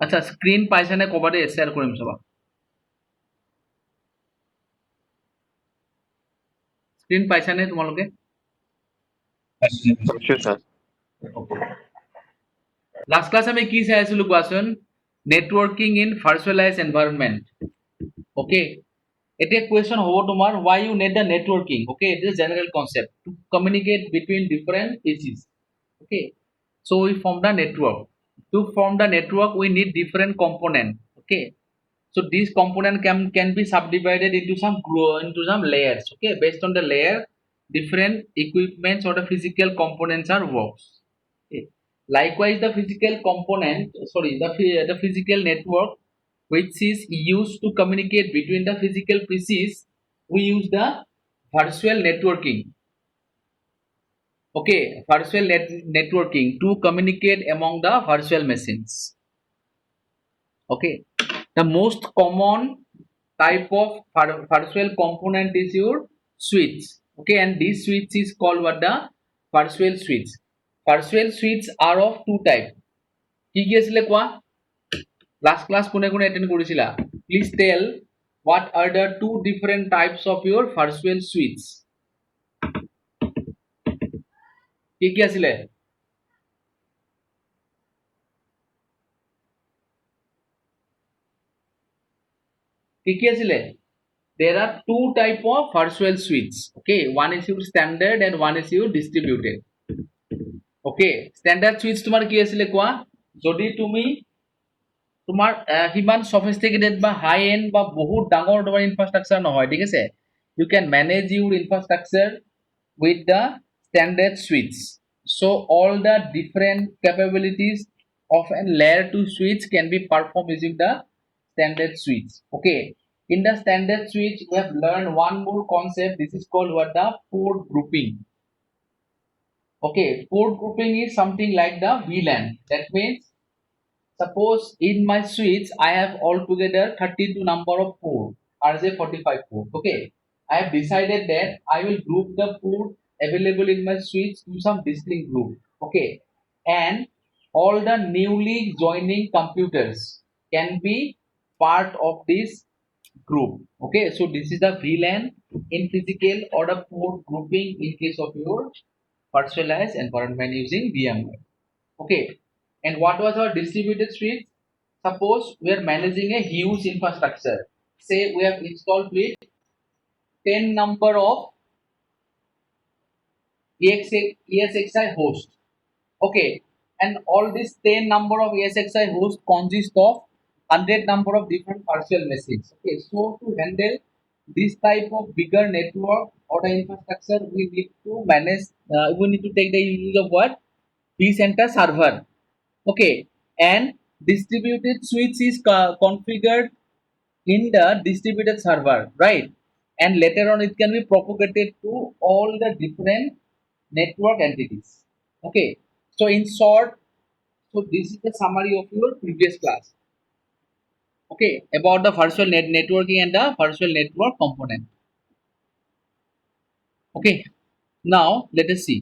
আচ্ছা স্ক্ৰীন পাইছানে ক'বাতে শ্বেয়াৰ কৰিম চাবা স্ক্ৰীন পাইছানে তোমালোকে লাষ্ট ক্লাছ আমি কি চাই আছিলো কোৱাচোন নেটৱৰ্কিং ইন ভাৰ্চুৱেলাইজ এনভাইৰনমেণ্ট ওকে এতিয়া কুৱেশ্যন হ'ব তোমাৰ why you need the networking okay it is a general concept to communicate between different PCs okay so we form the network to form the network we need different component okay so these component can be subdivided into some layers okay based on the layer different equipments or the physical components are works okay. Likewise the physical component the physical network which is used to communicate between the physical PCs we use the virtual networking okay virtual networking to communicate among the virtual machines okay the most common type of virtual component is your switch okay and this switch is called what the virtual switch are of two type কি কি আছিলে কোৱা last class কোনে কোনে attend কৰিছিলা please tell what are the two different types of your virtual switch কি কি আছিলে কি কি আছিলে there are two type of virtual switch okay one is your standard and one is your distributed okay standard switch তোমাৰ কি আছিলে কোৱা যদি তুমি তোমাৰ হিমান sophisticated বা high end বা বহুত ডাঙৰ তোমাৰ infrastructure নহয় ঠিক আছে you can manage your infrastructure with the standard switch so all the different capabilities of a layer 2 switch can be performed using the standard switch okay in the standard switch we have learned one more concept this is called what the port grouping okay port grouping is something like the VLAN that means suppose in my switch I have altogether 32 number of port RJ45 port okay I have decided that I will group the port available in my switch to some distinct group okay and all the newly joining computers can be part of this group okay so this is the VLAN in physical or the port grouping in case of your virtualized environment using VMware okay and what was our distributed switch suppose we are managing a huge infrastructure say we have installed with 10 number of ESXi host okay and all this 10 number of ESXi host consist of 100 number of different virtual machines okay so to handle this type of bigger network or the infrastructure we need to manage we need to take the use of what vCenter server okay and distributed switch is configured in the distributed server right and later on it can be propagated to all the different network entities okay so in short so this is the summary of your previous class okay about the virtual networking and the virtual network component okay now let us see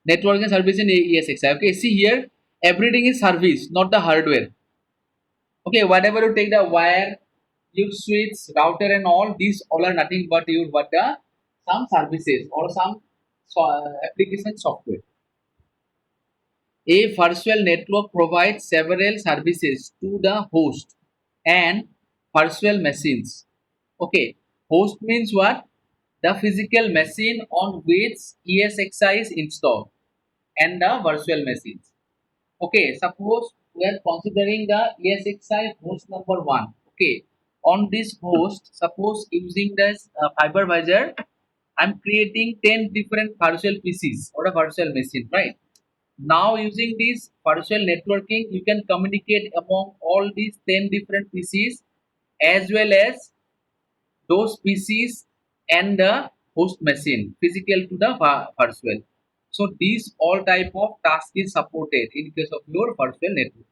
networking service in ESXi okay see here everything is service not the hardware okay whatever you take the wire your switch router and all these all are nothing but your what the some services or some application software a virtual network provides several services to the host and virtual machines okay host means what the physical machine on which ESXi is installed and the virtual machines okay suppose we are considering the ESXi host number 1 okay on this host suppose using this hypervisor I'm creating 10 different virtual PCs or a virtual machine right now using this virtual networking you can communicate among all these 10 different PCs as well as those PCs and the host machine physical to the virtual so these all type of task is supported in case of your virtual network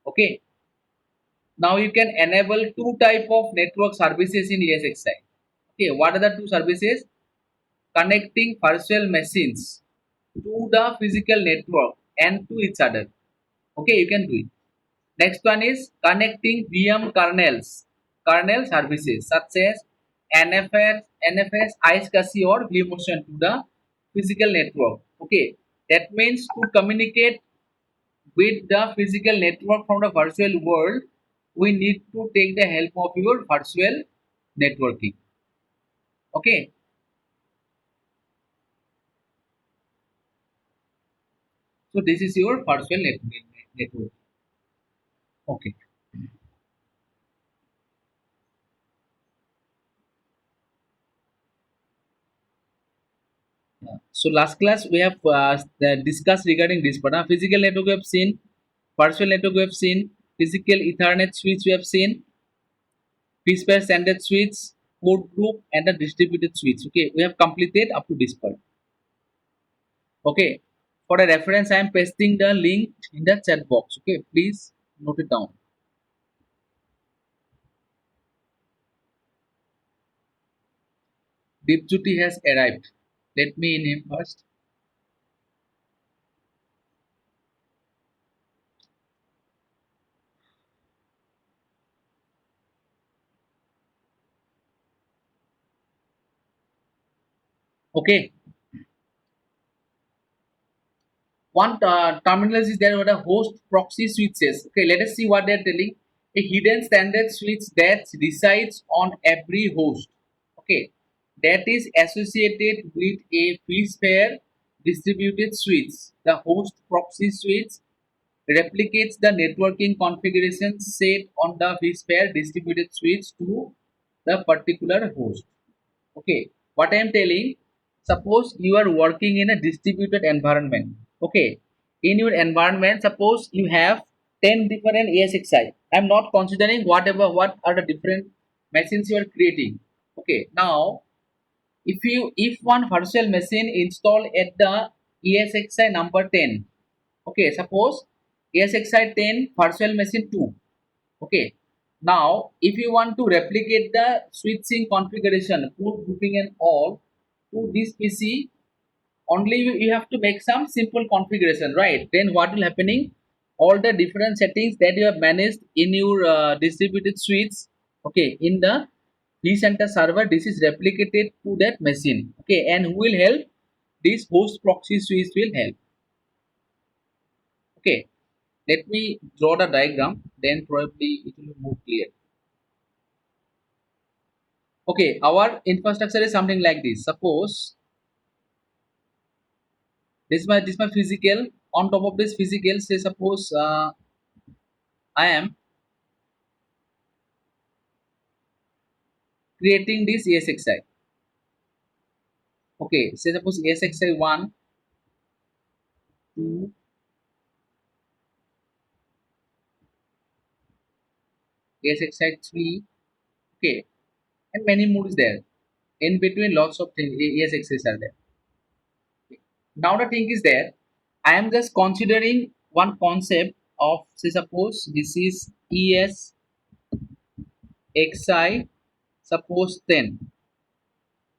okay now you can enable two type of network services in ESXi okay what are the two services connecting virtual machines to the physical network and to each other. Okay, you can do it. Next one is connecting VM kernel services such as NFS, iSCSI or vMotion to the physical network. Okay, that means to communicate with the physical network from the virtual world, we need to take the help of your virtual networking. Okay, so this is your virtual network. Okay. So last class we have discussed regarding this, but physical network we have seen, virtual network we have seen, physical Ethernet switch we have seen, P-space standard switch, port group, and the distributed switch. Okay, we have completed up to this part. Okay, for a reference, I am pasting the link in the chat box. Okay, please note it down. Deepjuti has arrived. Let me in him first. Okay, one terminology is there what a host proxy switches. Okay, let us see what they are telling. A hidden standard switch that resides on every host. Okay, that is associated with a vSphere distributed switch. The host proxy switch replicates the networking configuration set on the vSphere distributed switch to the particular host. Okay, what I am telling, suppose you are working in a distributed environment. Okay, in your environment, suppose you have 10 different ASXI. I am not considering whatever what are the different machines you are creating. Okay, now if one virtual machine installed at the ESXi number 10. Okay, suppose ESXi 10 virtual machine 2. Okay, now if you want to replicate the switching configuration, port grouping and all to this PC, only you have to make some simple configuration, right? Then what will happening? All the different settings that you have managed in your distributed switch, okay, in the vCenter server, this is replicated to that machine. Okay, and who will help? This host proxy switch will help. Okay, let me draw the diagram. Then probably it will be more clear. Okay, our infrastructure is something like this. Suppose this my physical. On top of this physical, say suppose I am creating this ESXi. Okay, say suppose ESXi 1, 2, ESXi 3. Okay, and many more is there. In between, lots of things ESXis are there. Now the thing is there. I am just considering one concept of say suppose this is ESXi suppose 10.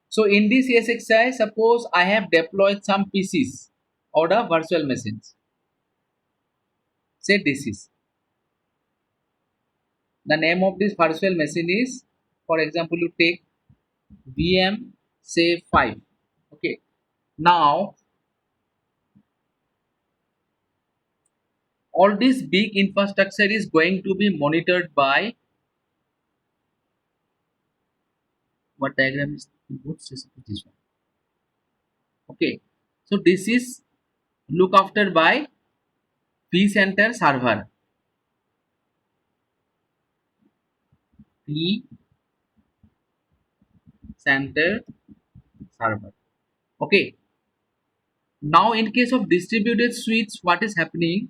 So in this ESXi, suppose I have deployed some PCs or the virtual machines. Say this is the name of this virtual machine is, for example, you take VM say 5. Okay. Now all this big infrastructure is going to be monitored by what diagram is what's this one? Okay. So this is look after by vCenter server. vCenter server. Okay. Now in case of distributed switch, what is happening?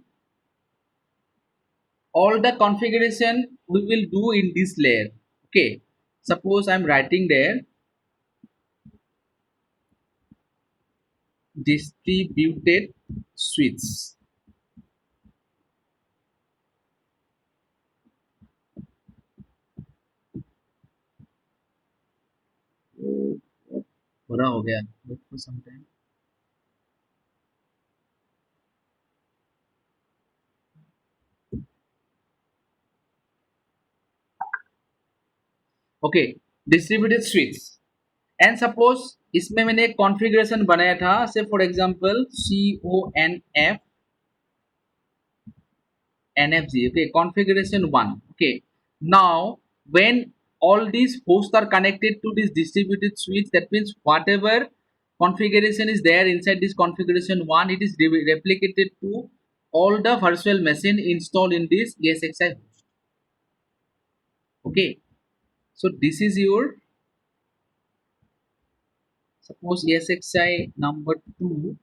All the configuration we will do in this layer. Okay, suppose I'm writing there distributed switch. पूरा हो गया wait for some time. Okay, distributed switch. And suppose इसमें मैंने एक configuration बनाया था, से for example CONF NFG, okay, configuration 1, okay. Now when all these hosts are connected to this distributed switch, that means whatever configuration is there inside this configuration 1, it is replicated to all the virtual machine installed in this ESXi host. Okay, so this is your, suppose ESXi number 2,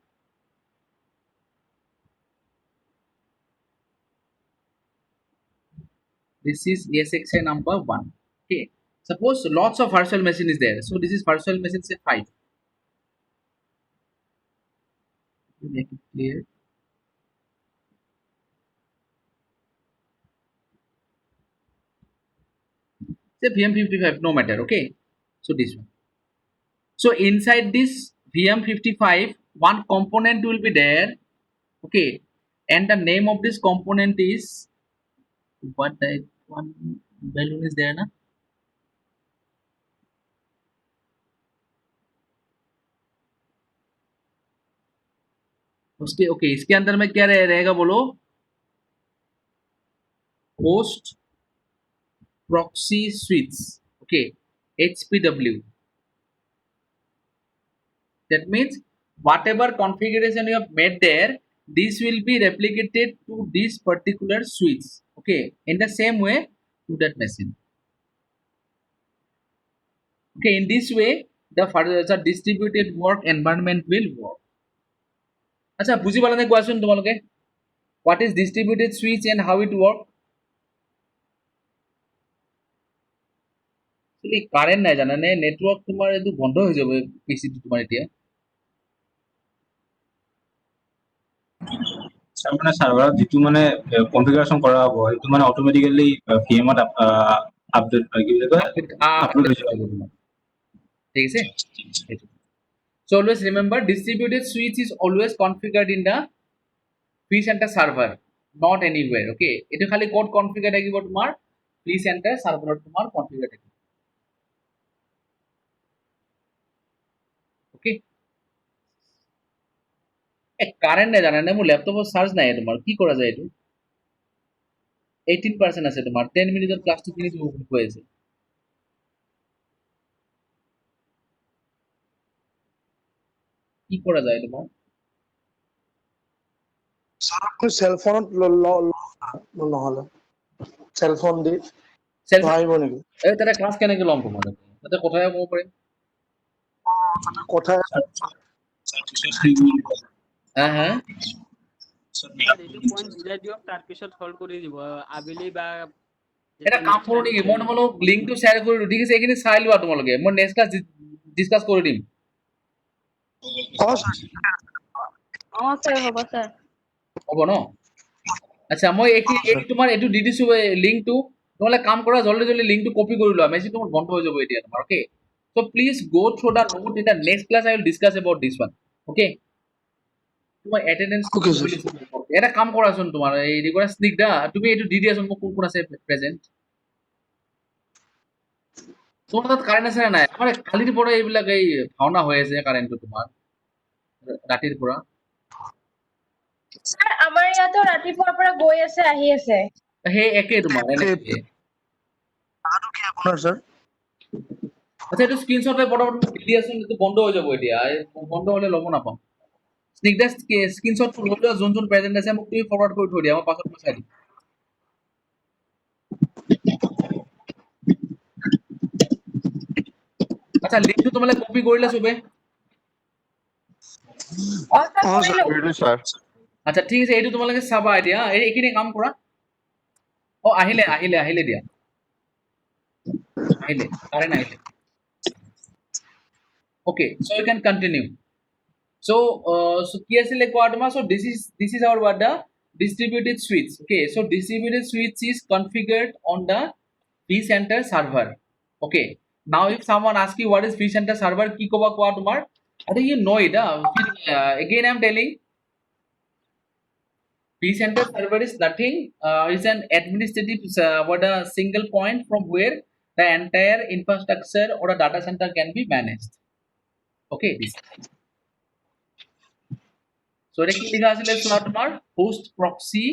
this is ESXi number 1. Okay, suppose lots of virtual machine is there, so this is virtual machine say 5. To make it clear, say VM55, no matter. Okay, so this one. So inside this VM55, one component will be there. Okay, and the name of this component is, what type, one balloon is there na? उसके okay, इसके अंदर में क्या रहेगा बोलो, host proxy switch, okay, HPW. That means whatever configuration you have made there, this will be replicated to this particular switch, okay, in the same way to that machine. Okay, in this way the distributed work environment will work. আচ্ছা বুঝি পালা নে কোৱাচোন তোমালোকে, what is distributed switch and how it work? actually current নাই জানানে, network তোমাৰ এইটো বন্ধ হৈ যাব পিচিটো তোমাৰ এতিয়া। মানে সাৰ্ভাৰত যেটো মানে কনফিগাৰেশন কৰা হ'ব সেইটো মানে অটোমেটিক্যালি ভিএমত আপডেট কি বুলি কয় আপলোড হৈ যাব। ঠিক আছে, so always remember distributed switch is always configured in the vCenter server, not anywhere. Okay, এটো খালি কোড কনফিগার থাকিব তোমাৰ vCenter server তোমাৰ কনফিগার থাকিব। ওকে, কারেন্ট নাই জানা নে, মোৰ ল্যাপটপৰ চার্জ নাই, তোমাৰ কি কৰা যায় এইটো? 18% আছে তোমাৰ, 10 মিনিটত ক্লাছটো কিনি দিব কৈ আছে। কি কৰা যায় তোমাৰ? স্যার সেল ফোনত নহলে সেল ফোন দি সেলফ আহিব নেকি? এই তাতে ক্লাছ কেনেকে ল'ম তোমাৰ? তাতে কথাই ক'ব পাৰিম। কথা হা হা, এইটো পইণ্ট বুজাই দিয়ক, তাৰপিছত সল্ভ কৰি দিব আবেলি বা এটা কাম কৰো নেকি, মই তোমালোক লিংকটো শ্বেয়াৰ কৰি দিওঁ, ঠিক আছে? এইখিনি চাই লোৱা তোমালোকে, মই নেক্সট ক্লাছ ডিসকাস কৰি দিম। স্যার হ'ব স্যার। হ'ব ন? আচ্ছা মই এইটো তোমাৰ এইটো দি দিছো লিংকটো, তোমালোকে কাম কৰা জলদি জলদি লিংকটো কপি কৰি লোৱা, মেছেজ তোমাৰ বন্ধ হৈ যাব এতিয়া তোমাৰ। ওকে, so please go through the note, in the next class I will discuss about this one. Okay, তোমাৰ এটেন্ডেন্স এটা কাম কৰাচোন, তোমাৰ এই ৰিকোয়েস্ট স্নিগ্ধা তুমি এইটো দি দিয়াচোন মোক, কোন কোন আছে প্ৰেজেন্ট। তোমাৰ তাত কাৰেণ্ট আছে নে নাই? আমাৰ কালিৰ পৰা এইবিলাক এই ভাওনা হৈ আছে কাৰেণ্টটো তোমাৰ ৰাতিৰ পৰা। স্যার আমাৰ ইয়াতো ৰাতিপুৱাৰ পৰা গৈ আছে আহি আছে। সেই একে তোমাৰ এনেকে। আৰু কি আপোনাৰ স্যার? আচ্ছা এইটো স্ক্ৰীনশ্বট লৈ পটাপট মোক দি দিয়াচোন, এইটো বন্ধ হৈ যাব এতিয়া, বন্ধ হ'লে ল'ব নাপাম। স্নিগ্ধা স্ক্ৰীনশ্বটটো লৈ লোৱা, যোন যোন প্ৰেজেন্ট আছে মোক তুমি ফৰৱাৰ্ড কৰি থৈ দিয়া, মই পাছত মই চাই দিম। আচ্ছা লিংকটো তোমালোকে কপি কৰিলা চবে? স্যার আচ্ছা ঠিক আছে, এইটো তোমালোকে চাবা এতিয়া, এইখিনি কাম কৰা। আহিলে আহিলে আহিলে দিয়া, আহিলে কাৰেণ্ট আহিলে। Okay, so you can continue. So so কি আছিলে কোৱা তোমাৰ? So this is our what, the distributed switch. Okay, so distributed switch is configured on the vCenter server. Okay, now if someone asks you what is vCenter server, কি কবা কোৱা তোমাৰ? I think you know it. Again I am telling, vCenter server is nothing, is an administrative what a single point from where the entire infrastructure or a data center can be managed. Okay, this. So এটা কি লেখা আছে শোনা তোমার host proxy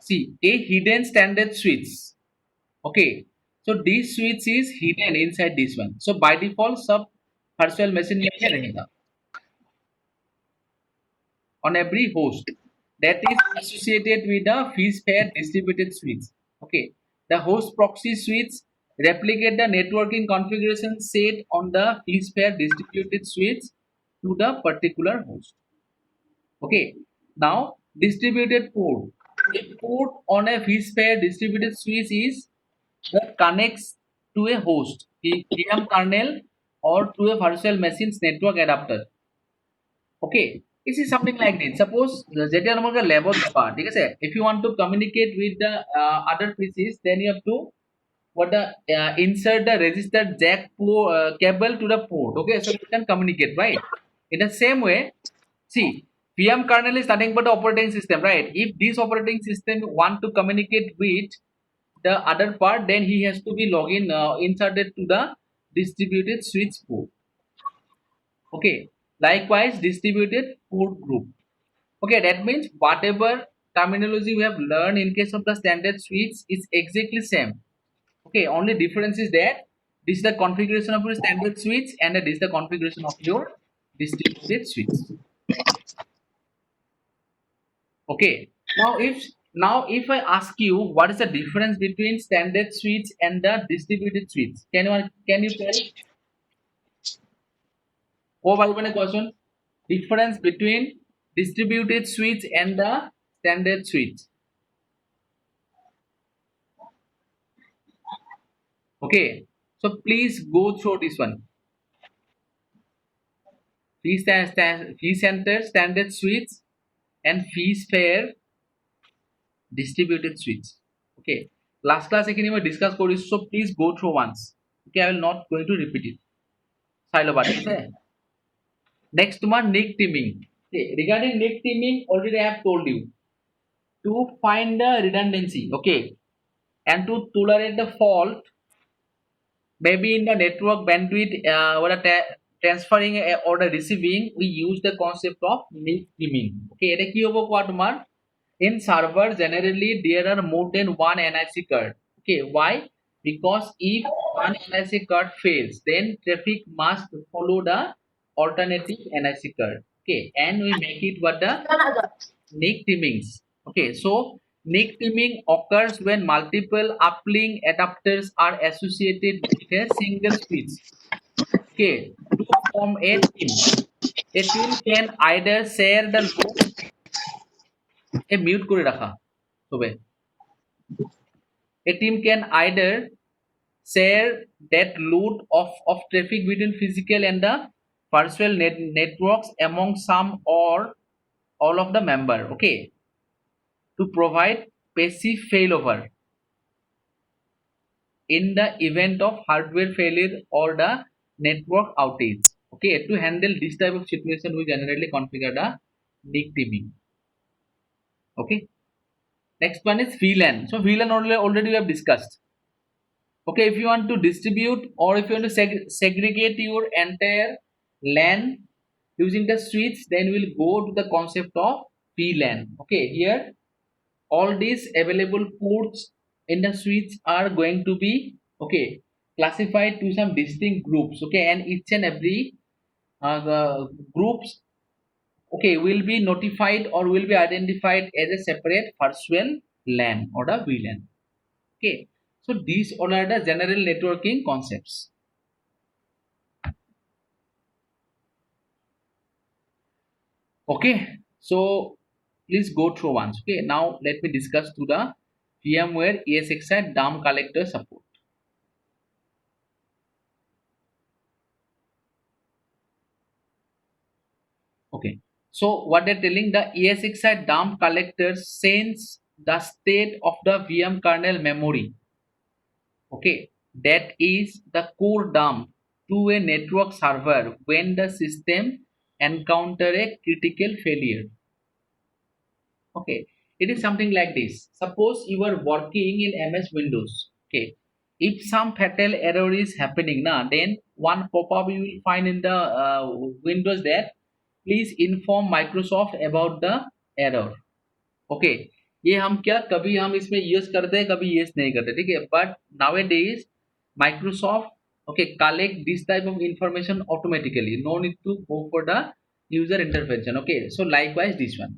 see a hidden standard switch. Okay, so this switch is hidden inside this one. So by default sub virtual machine में रहेगा on every host that is associated with the vSphere distributed switch. Okay, the host proxy switch replicate the networking configuration set on the vSphere distributed switch to the particular host. Okay, now distributed port. A port on a vSphere distributed switch is that connects to a host, the VM kernel, or to a virtual machine's network adapter. Okay, this is something like this. Suppose যেটা আমাদের level দেওয়া ঠিক আছে, if you want to communicate with the other PCs, then you have to insert the registered jack cable to the port. Okay, so you can communicate, right? In the same way, see, VM kernel is nothing but the operating system, right? If this operating system want to communicate with the other part, then he has to be login inserted to the distributed switch port. Okay, likewise distributed port group. Okay, that means whatever terminology we have learned in case of the standard switch is exactly same. Okay, only difference is that this is the configuration of your standard switch and this is the configuration of your distributed switch. Okay, now if I ask you what is the difference between standard switch and the distributed switch, can you tell? Oh, by one question, difference between distributed switch and the standard switch. Okay, so please go through this one. vCenter standard switch and vSphere distributed switch. Okay, last class এখানে আমি discuss করেছি, so please go through once. Okay, I will not going to repeat it. চাইলো but ঠিক আছে। Next তোমার NIC teaming. Okay, regarding NIC teaming, already I have told you to find the redundancy, okay, and to tolerate the fault maybe in the network bandwidth or transferring or the receiving, we use the concept of NIC teaming. Okay, এটা কি হবে কোয়া তোমার in server generally there are more than one NIC card. Okay, why? Because if one NIC card fails, then traffic must follow the alternative NIC card. Okay, and we make it what the NIC teamings. Okay, so NIC teaming occurs when multiple uplink adapters are associated with a single switch. Okay, to form a team. A team can either share the load. A mute করে রাখা তবে a team can either share that load of traffic between physical and the virtual networks among some or all of the member. Okay, to provide passive failover in the event of hardware failure or the network outage. Okay, to handle this type of situation we generally configure the NIC teaming. Okay, next one is VLAN. So VLAN already we have discussed. Okay, if you want to distribute or if you want to segregate your entire LAN using the switch, then we'll go to the concept of VLAN. Okay, here all these available ports in the switch are going to be okay classified to some distinct groups. Okay, and each and every groups okay will be notified or will be identified as a separate virtual LAN or the VLAN. Okay, so these all are the general networking concepts. Okay, so please go through once. Okay, now let me discuss to the VMware ESXi DAM collector support. Okay, so what they're telling, the ESXi DAM collector sends the state of the VM kernel memory, okay, that is the core DAM, to a network server when the system encounter a critical failure. Okay, it is something like this. Suppose you are working in MS Windows. Okay, if some fatal error is happening na, then one pop-up you will find in the Windows that please inform Microsoft about the error. Okay, ये हम क्या कभी हम इसमें use करते हैं, कभी use नहीं करते, ठीक है. But nowadays Microsoft okay collect this type of information automatically, no need to go for the user intervention. Okay, so likewise this one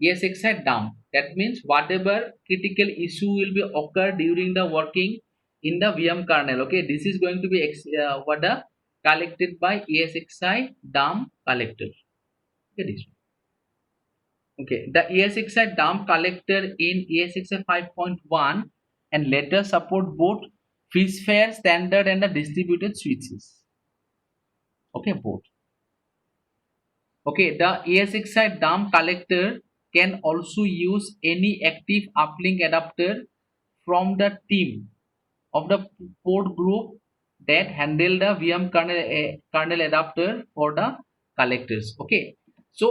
ESXi dump, that means whatever critical issue will be occur during the working in the VM kernel, okay, this is going to be what the collected by ESXi dump collector. Okay, this one. Okay, the ESXi dump collector in ESXi 5.1 and later support both FishFair standard and the distributed switches. Okay, both. Okay, the ESXi dump collector can also use any active uplink adapter from the team of the port group that handle the VM kernel adapter for the collectors. Okay, so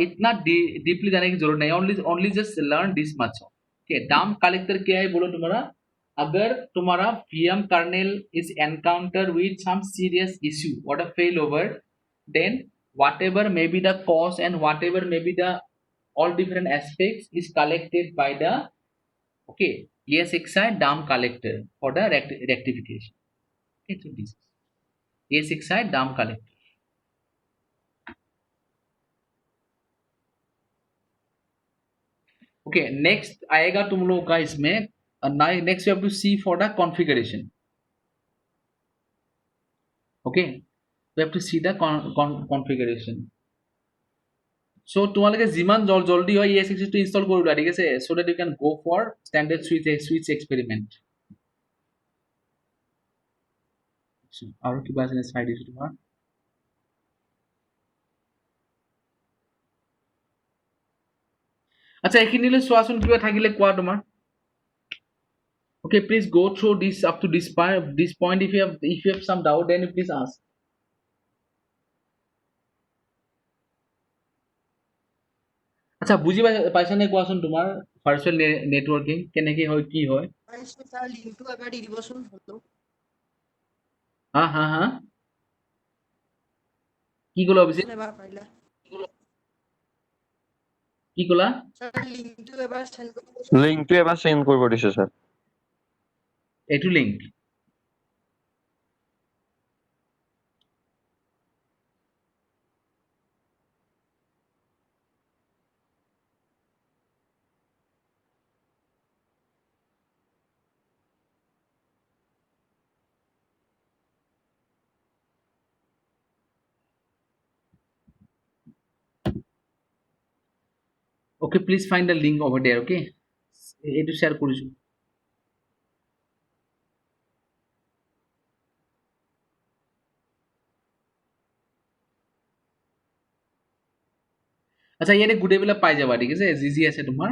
इतना deeply जाने की जरूरत नहीं है, only just learn this much. Okay, dump collector क्या है बोलो तुम्हारा, अगर तुम्हारा VM kernel is encountered with some serious issue or a failover, then whatever may be the cause and whatever may be the all different aspects is collected by the okay ESXi dump collector for the rectification. Okay, so this is ESXi dump collector. Okay, next आएगा तुम लोग का इसमें next you have to see for the configuration. Okay, you have to see the configuration. So তোমালোকে যিমান জলদি হয় ESXi টো install কৰিবা, ঠিক আছে, so that you can go for standard switch experiment. আৰু কিবা আছে চাই দিছো তোমাৰ. আচ্ছা এইখিনিলৈ চোৱাচোন, কিবা থাকিলে কোৱা তোমাৰ. Okay, please go through this up to this point. If you have some doubt, then you please ask. আচ্ছা বুজি পাইছা নে কোৱাচোন তোমাৰ ভাৰ্চুৱেল নেটৱৰ্কিং কেনেকে হয়, কি হয়? স্যার লিংকটো এবাৰ দি দিবচোন। হা হা হা কি ক'লা অভিজিত, এবাৰ পাৰিলে কি ক'লা? স্যার লিংকটো এবাৰ সেন্ড কৰি দিবচোন। লিংকটো এবাৰ সেন্ড কৰিব দিছে স্যাৰ। এইটো link okay, please find the link over there. Okay, এইটো শ্বেয়াৰ কৰিছো. আচ্ছা ইয়াতে গোটেইবিলাক পাই যাবা, ঠিক আছে, যি আছে তোমাৰ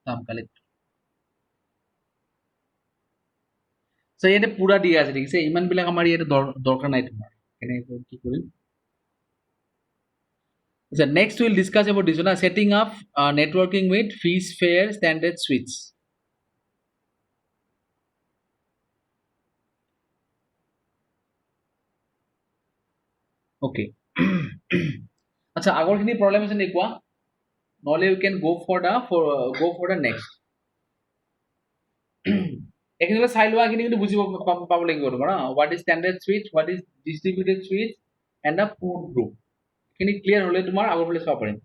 দাম কালেক্ট. So ইয়াতে পুৰা দিয়া আছে, ঠিক আছে, ইমান বিলাক আমাৰ ইয়াতে দৰকাৰ নাই তোমাৰ. কেনেকৈ কি কৰিম? So next we will discuss about this one, setting up networking with FishFair standard switch. Okay. আচ্ছা আগৰখিনি প্ৰবলেম আছে নেকি কোৱা, নহলে you can go for the next. এইখিনি চাই লোৱা, এইখিনি কিন্তু বুজিব পাব লাগিব তোমাৰ. What is standard switch, what is distributed switch and the port group, এইখিনি ক্লিয়াৰ হলে তোমাৰ আগৰ ফালে চাব পাৰিম.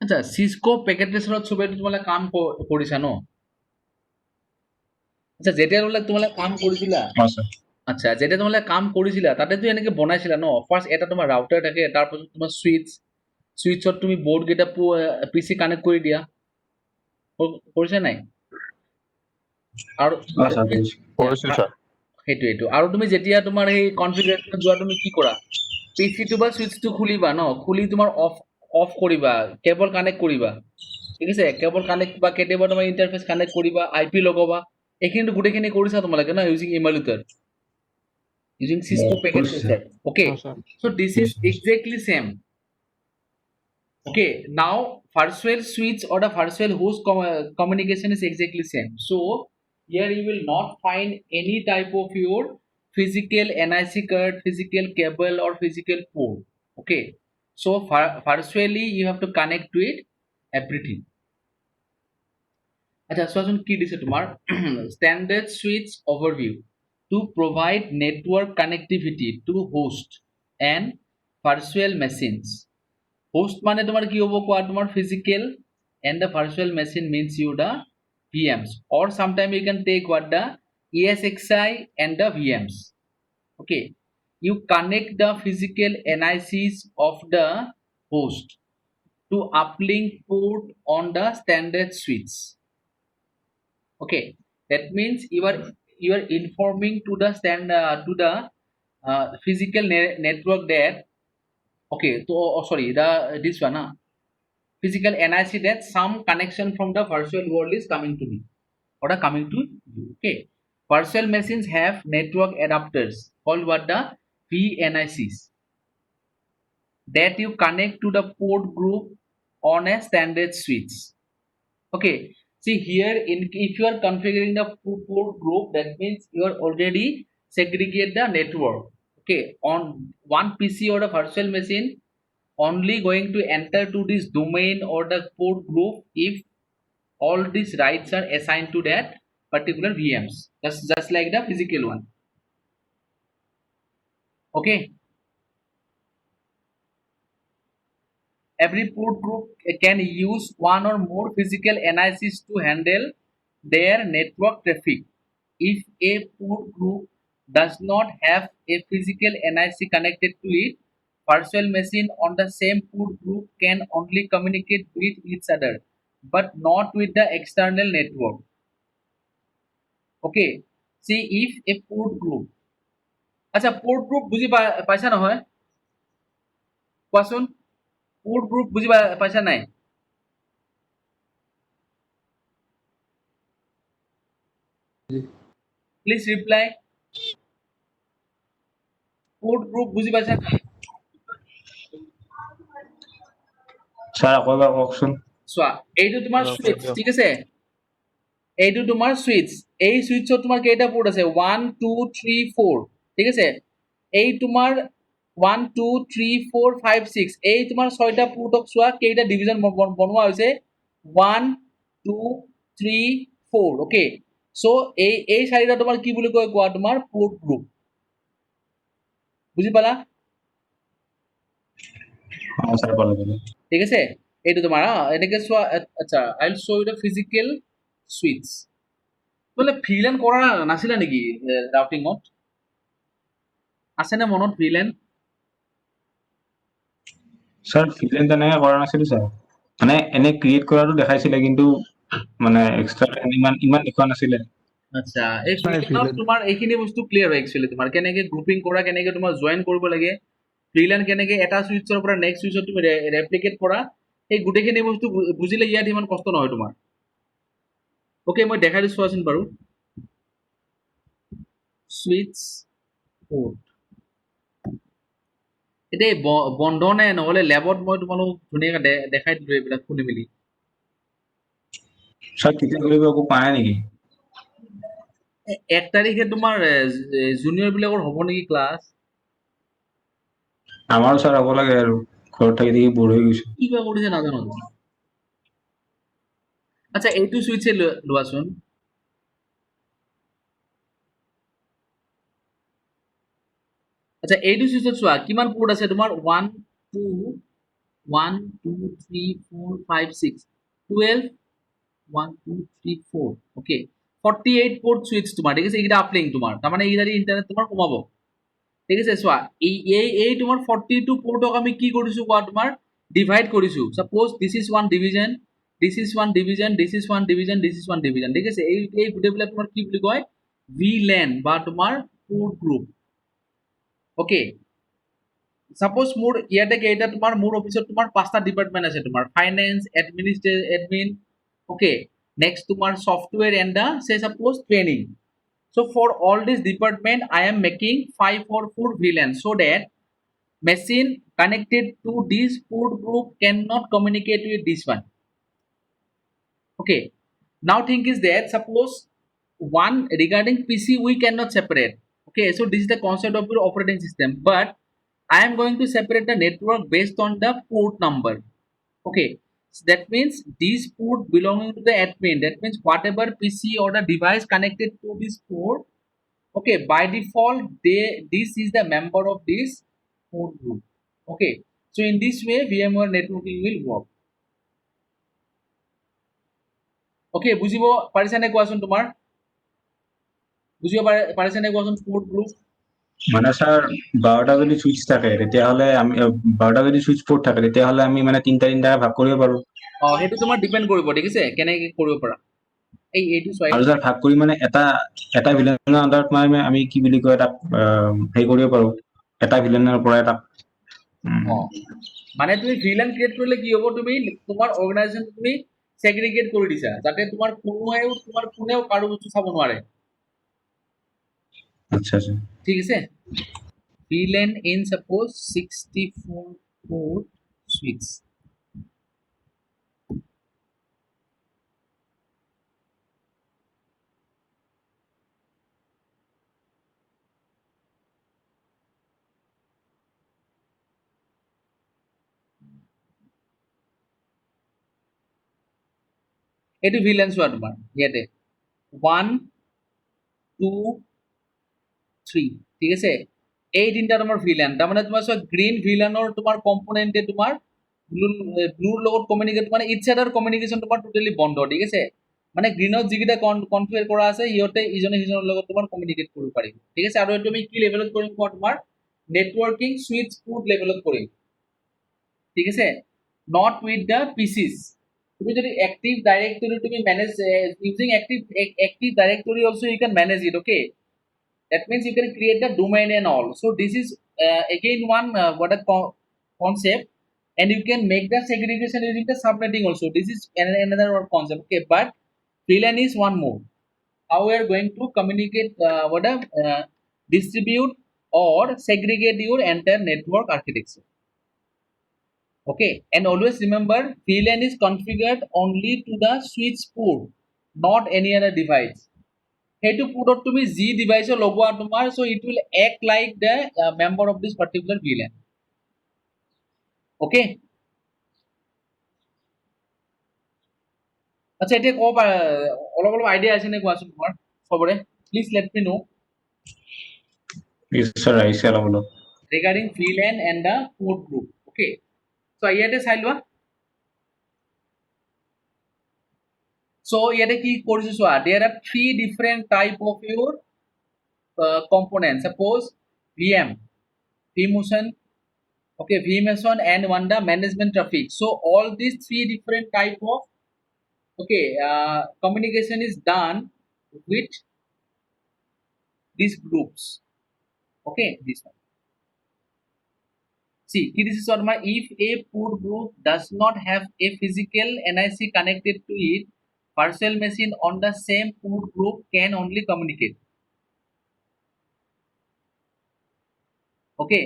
আচ্ছা সিসকো পেকেট ট্ৰেচাৰত চবেই তোমালোকে কাম কৰিছা ন? আচ্ছা যেতিয়া তোমালোকে কাম কৰিছিলা, আচ্ছা যেতিয়া তোমালোকে কাম কৰিছিলা তাতেতো এনেকে বনাইছিলা ন, ফাৰ্ষ্ট এটা তোমাৰ ৰাউটাৰ থাকে, তাৰপিছত তোমাৰ সুইচত তুমি বৰ্ড কেইটা পিসি কানেক্ট কৰি দিয়া, কৰিছা নাই? আৰু কৰিছো স্যাৰ। সেইটো আৰু তুমি যেতিয়া তোমাৰ এই কনফিগাৰেশ্যনত যোৱা তুমি কি কৰা পিচিটো বা সুইচটো খুলিবা ন খুলি তোমাৰ অফ কৰিবা কেবল কানেক্ট কৰিবা ঠিক আছে কেবল কানেক্ট বা কেতিয়াবা তোমাৰ ইণ্টাৰফেচ কানেক্ট কৰিবা আইপি লগাবা এইখিনি গোটেইখিনি কৰিছা তোমালোকে ন using ইমুলেটৰ using Cisco Yeah, packet sir. set. Okay, Yes, sir. so this is exactly same. Okay, now virtual switch or the virtual host communication is exactly same. So here you will not find any type of your physical NIC card, physical cable or physical port. Okay, so virtually you have to connect to it everything. আচ্ছা চোৱাচোন কি দিছে তোমাৰ standard switch overview to provide network connectivity to host and virtual machines host মানে তোমাৰ কি হ'ব কোৱা তোমাৰ physical and the virtual machine means you the VMs or sometime you can take what the ESXi and the VMs okay you connect the physical NICs of the host to uplink port on the standard switch. Okay, that means you are informing to the physical network that okay so sorry this one physical NIC that some connection from the virtual world is coming to me or coming to you. Okay, virtual machines have network adapters called what the VNICs that you connect to the port group on a standard switch. Okay, see here if you are configuring the port group that means you are already segregate the network. Okay, on one PC or a virtual machine only going to enter to this domain or the port group if all these rights are assigned to that particular VMs just like the physical one. Okay, every port group can use one or more physical NICs to handle their network traffic. If a port group does not have a physical NIC connected to it, virtual machine on the same port group can only communicate with each other, but not with the external network. Okay, see if a port group, আচ্ছা port group বুজি পাইছা নহয় কোৱাচোন port group বুজি পাইছা নাই please reply port group বুজি পাইছা নাই স্যার আকৌ এবাৰ কওকচোন চোৱা এইটো তোমাৰ সুইচ ঠিক আছে এইটো তোমাৰ সুইচ এই সুইচত তোমাৰ কেইটা পোর্ট আছে 1 2 3 4 ঠিক আছে এই তোমাৰ 1 2 3 4 5 6 এই তোমাৰ ছয়টা পোর্টক চোৱা কেইটা ডিভিজন বনোৱা হৈছে 1 2 3 4 ওকে সো এই চাৰিটা তোমাৰ কি বুলি কয় কোৱা তোমাৰ পোর্ট গ্ৰুপ বুজি পালা স্যার বলে দিলে ঠিক আছে এইটো তোমাৰ এনেকে চোৱা আচ্ছা I will show you the physical switch বলে ফ্রিল্যান্ড কৰা নাছিলা নেকি ৰাউটিংত আছে নে মনত ফ্রিল্যান্ড স্যার ফিলেন তেনেকে কৰা নাছিলো স্যার মানে এনে ক্ৰিয়েট কৰাটো দেখাইছিলে কিন্তু মানে এক্সট্ৰা ইমান দেখুৱা নাছিলে আচ্ছা এই ফ্রিল্যান্ডত তোমাৰ এইখিনি বস্তু ক্লিয়াৰ হয় একচুয়ালি তোমাৰ কেনেকে গ্ৰুপিং কৰা কেনেকে তোমাৰ জয়েন কৰিব লাগে ফ্রিল্যান্ড কেনেকে এটা সুইচৰ পৰা নেক্সট সুইচত তুমি ৰেপ্লিকেট কৰা এই গুটেখিনি বস্তু বুজিলে ইয়াত ইমান কষ্ট নহয় তোমাৰ ওকে মই দেখাই দিছো আছিন বাৰু সুইচ পোর্ট এটা বন্ধ নে নহলে ল্যাবত মই তোমালোক ধুনীয়াকৈ দেখাই দিলো এইবিলাক খুলি মেলি স্যার কেতিয়া কৰিব একো পোৱা নাই নেকি 1 তাৰিখে তোমাৰ জুনিয়ৰ বিলাকৰ হ'ব নেকি ক্লাছ আমাৰো স্যার হ'ব লাগে আৰু ঘৰত থাকি থাকি বৰ হৈ গৈছো কিবা কৰিছে নাজানো তুমি। আচ্ছা এইটো সুইচে লোৱাচোন আচ্ছা এইটো সুইচত চোৱা কিমান পোর্ট আছে তোমাৰ 1 2 1 2 3 4 5 6 12 1 2 3 4 ওকে 48 পোর্ট সুইচ তোমাৰ ঠিক আছে এইটা আপলিং তোমাৰ তাৰ মানে এইদাৰি ইন্টারনেট তোমাৰ কমাব ঠিক আছে চোৱা এই তোমাৰ 42 পোর্টক আমি কি কৰিছো কোৱা তোমাৰ ডিভাইড কৰিছো suppose this is one division this is one division this is one division ঠিক আছে এই গুটেবিলাক তোমাৰ কি বুলি কয় VLAN বা তোমাৰ port group. Okay, suppose মোৰ ইয়াতে কেইটা তোমাৰ মোৰ অফিসত তোমাৰ পাঁচটা ডিপাৰ্টমেন্ট আছে তোমাৰ ফাইনেন্স এডমিন okay next তোমাৰ software and the say suppose training. So for all this department I am making 5 or 4 VLAN so that machine connected to this port group cannot communicate with this one. Okay, now thing is that suppose one regarding PC we cannot separate. Okay, so this is the concept of your operating system, but I am going to separate the network based on the port number. Okay, so that means this port belonging to the admin, that means whatever PC or the device connected to this port, okay, by default this is the member of this port group. Okay, so in this way VMware networking will work. Okay, বুজিব পাৰিছা নে কোৱাচোন তোমাৰ বুজিব পাৰিছা নে কোৱাচোন port group মানে স্যার 12টা যদি সুইচ থাকে তেতিয়াহলে আমি 12টা যদি সুইচ পোর্ট থাকে তেতিয়াহলে আমি মানে তিনটা ভাগ কৰিব পাৰো সেইটো তোমাৰ ডিপেন্ড কৰিব ঠিক আছে কেনেকৈ কৰিব পাৰা এইটো চোৱা আৰু স্যার ভাগ কৰি মানে এটা ভিলেনৰ আন্ডাৰত মানে আমি কি বুলি কয় এটা হেৰি কৰিব পাৰো এটা ভিলেনৰ পৰা এটা মানে তুমি ভিলেন ক্ৰিয়েট কৰিলে কি হ'ব তুমি তোমাৰ অৰ্গানাইজেচন তুমি সেগ্ৰিগেট কৰি দিছা যাতে তোমাৰ কোনেও কাৰো বস্তু চাব নোৱাৰে আচ্ছা আচ্ছা ঠিক আছে VLAN in suppose 64 port switch. এইটো VLAN চোৱা তোমাৰ ইয়াতে 1 2 3 ঠিক আছে এই তিনটা তোমাৰ VLAN তাৰ মানে তোমাৰ চোৱা গ্ৰীন VLANৰ তোমাৰ কম্পোনেন্টে তোমাৰ ব্লুৰ লগত কমিউনিকেট মানে ইটস আদাৰ কমিউনিকেশন তোমাৰ টোটালি বন্ধ ঠিক আছে মানে গ্ৰীনত যিকিটা কনফিগাৰ কৰা আছে ইহতে ইজনে সিজনৰ লগত তোমাৰ কমিউনিকেট কৰিব পাৰিব ঠিক আছে আৰু এইটো আমি কি লেভেলত কৰিম কোৱা তোমাৰ নেটৱৰ্কিং সুইচ পোৰ্ট লেভেলত কৰিম ঠিক আছে নট উইথ দা পিসিস তুমি যদি active directory তুমি manage using active directory also you can manage it okay that means you can create the domain and all so this is again one what a concept and you can make the segregation using the subnetting also this is another concept okay but VLAN is one more how we are going to communicate distribute or segregate your entire network architecture okay and always remember VLAN is configured only to the switch port not any other device সেইটো পোর্টত তুমি জি ডিভাইসে লগোৱা তোমাৰ so it will act like the member of this particular VLAN okay আচ্ছা এতিয়া কব অলপ idea আছে নে কোৱাচোন তোমাৰ সবৰে please let me no yes sir আহিছে অলপ regarding VLAN and the port group okay so ইয়াতে চাই লোৱা so ইয়াতে কি কৰিছো চোৱা there are three different type of your components suppose VM vMotion okay vMotion and one the management traffic so all these three different type of okay communication is done with these groups okay this one see this is what my if a port group does not have a physical NIC connected to it virtual machine on the same port group can only communicate okay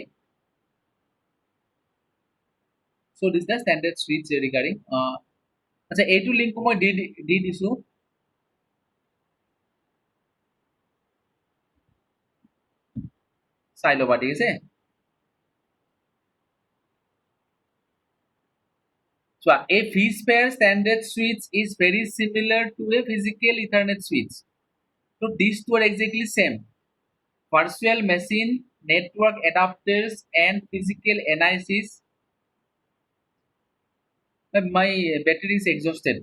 so this is the standard switch regarding acha a2 link মই দি দিছো চাই লবা ঠিক আছে so a vSphere standard switch is very similar to a physical Ethernet switch so these two are exactly same virtual machine network adapters and physical NICs my battery is exhausted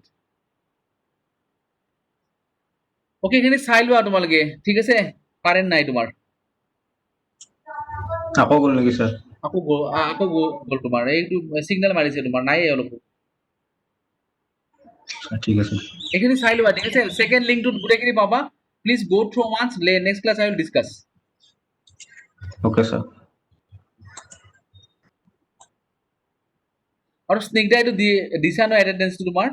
okay এখানে চাই লোৱা তোমালোকে ঠিক আছে current নাই তোমাৰ আকৌ গ'ল নেকি স্যার আকৌ গ'ল তোমাৰ এইটো সিগন্যাল মাৰিছে তোমাৰ নাই অলপ ঠিক আছে এখানে চাই লোৱা ঠিক আছে সেকেন্ড লিংকটো গোটেইখিনি পাবা please go through once next class I will discuss okay sir আৰু স্নিগ্ধা এইটো দিছা ন এটেনডেঞ্চটো তোমাৰ